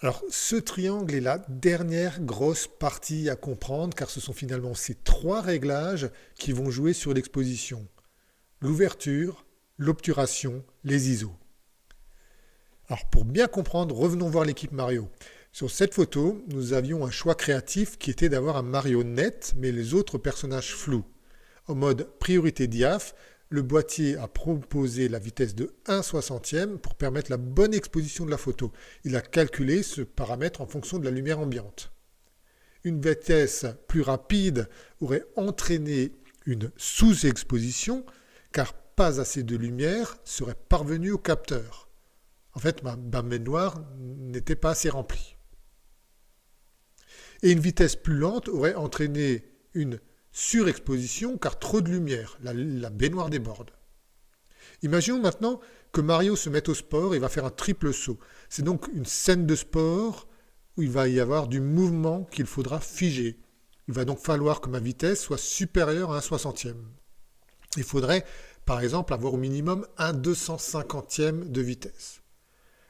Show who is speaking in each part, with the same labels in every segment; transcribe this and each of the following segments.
Speaker 1: Alors, ce triangle est la dernière grosse partie à comprendre car ce sont finalement ces trois réglages qui vont jouer sur l'exposition. L'ouverture, l'obturation, les ISO. Alors, pour bien comprendre, revenons voir l'équipe Mario. Sur cette photo, nous avions un choix créatif qui était d'avoir un Mario net mais les autres personnages flous. En mode priorité diaph, le boîtier a proposé la vitesse de 1/60e pour permettre la bonne exposition de la photo. Il a calculé ce paramètre en fonction de la lumière ambiante. Une vitesse plus rapide aurait entraîné une sous-exposition car pas assez de lumière serait parvenue au capteur. En fait, ma baignoire n'était pas assez remplie. Et une vitesse plus lente aurait entraîné une surexposition car trop de lumière, la baignoire déborde. Imaginons maintenant que Mario se mette au sport et va faire un triple saut. C'est donc une scène de sport où il va y avoir du mouvement qu'il faudra figer. Il va donc falloir que ma vitesse soit supérieure à 1/60e. Il faudrait par exemple avoir au minimum 1/250e de vitesse.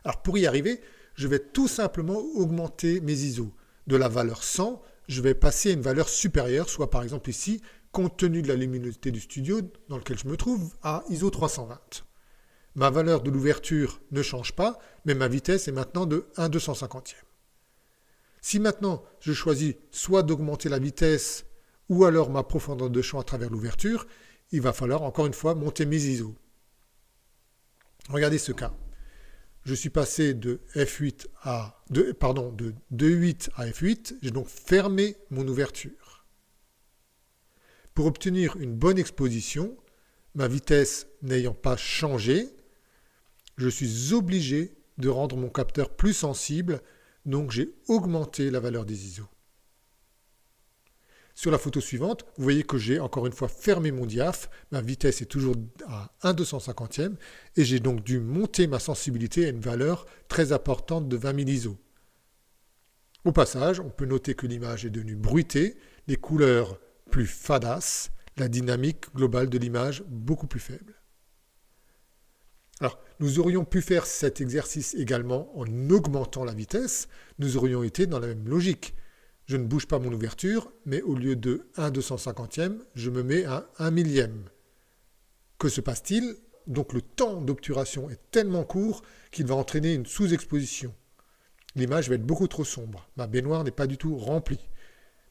Speaker 1: Alors pour y arriver, je vais tout simplement augmenter mes ISO. De la valeur 100, je vais passer à une valeur supérieure, soit par exemple ici, compte tenu de la luminosité du studio dans lequel je me trouve, à ISO 320. Ma valeur de l'ouverture ne change pas, mais ma vitesse est maintenant de 1/250e. Si maintenant je choisis soit d'augmenter la vitesse ou alors ma profondeur de champ à travers l'ouverture, il va falloir encore une fois monter mes ISO. Regardez ce cas. Je suis passé de 2.8 à f8, j'ai donc fermé mon ouverture. Pour obtenir une bonne exposition, ma vitesse n'ayant pas changé, je suis obligé de rendre mon capteur plus sensible, donc j'ai augmenté la valeur des ISO. Sur la photo suivante, vous voyez que j'ai encore une fois fermé mon diaph, ma vitesse est toujours à 1/250e et j'ai donc dû monter ma sensibilité à une valeur très importante de 20 000 ISO. Au passage, on peut noter que l'image est devenue bruitée, les couleurs plus fadasses, la dynamique globale de l'image beaucoup plus faible. Alors, nous aurions pu faire cet exercice également en augmentant la vitesse, nous aurions été dans la même logique. Je ne bouge pas mon ouverture, mais au lieu de 1/250e, je me mets à 1/1000e. Que se passe-t-il? Donc le temps d'obturation est tellement court qu'il va entraîner une sous-exposition. L'image va être beaucoup trop sombre. Ma baignoire n'est pas du tout remplie.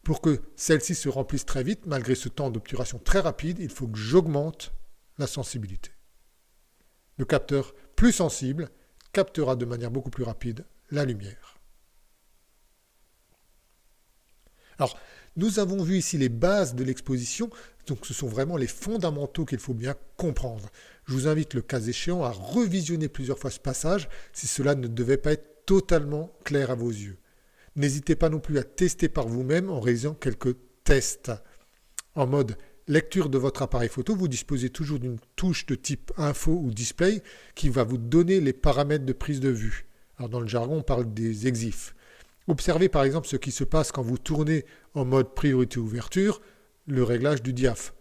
Speaker 1: Pour que celle-ci se remplisse très vite, malgré ce temps d'obturation très rapide, il faut que j'augmente la sensibilité. Le capteur plus sensible captera de manière beaucoup plus rapide la lumière. Alors, nous avons vu ici les bases de l'exposition, donc ce sont vraiment les fondamentaux qu'il faut bien comprendre. Je vous invite le cas échéant à revisionner plusieurs fois ce passage si cela ne devait pas être totalement clair à vos yeux. N'hésitez pas non plus à tester par vous-même en réalisant quelques tests. En mode lecture de votre appareil photo, vous disposez toujours d'une touche de type info ou display qui va vous donner les paramètres de prise de vue. Alors dans le jargon, on parle des EXIF. Observez par exemple ce qui se passe quand vous tournez en mode priorité ouverture, le réglage du diaph.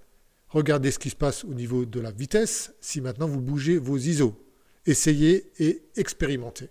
Speaker 1: Regardez ce qui se passe au niveau de la vitesse si maintenant vous bougez vos ISO. Essayez et expérimentez.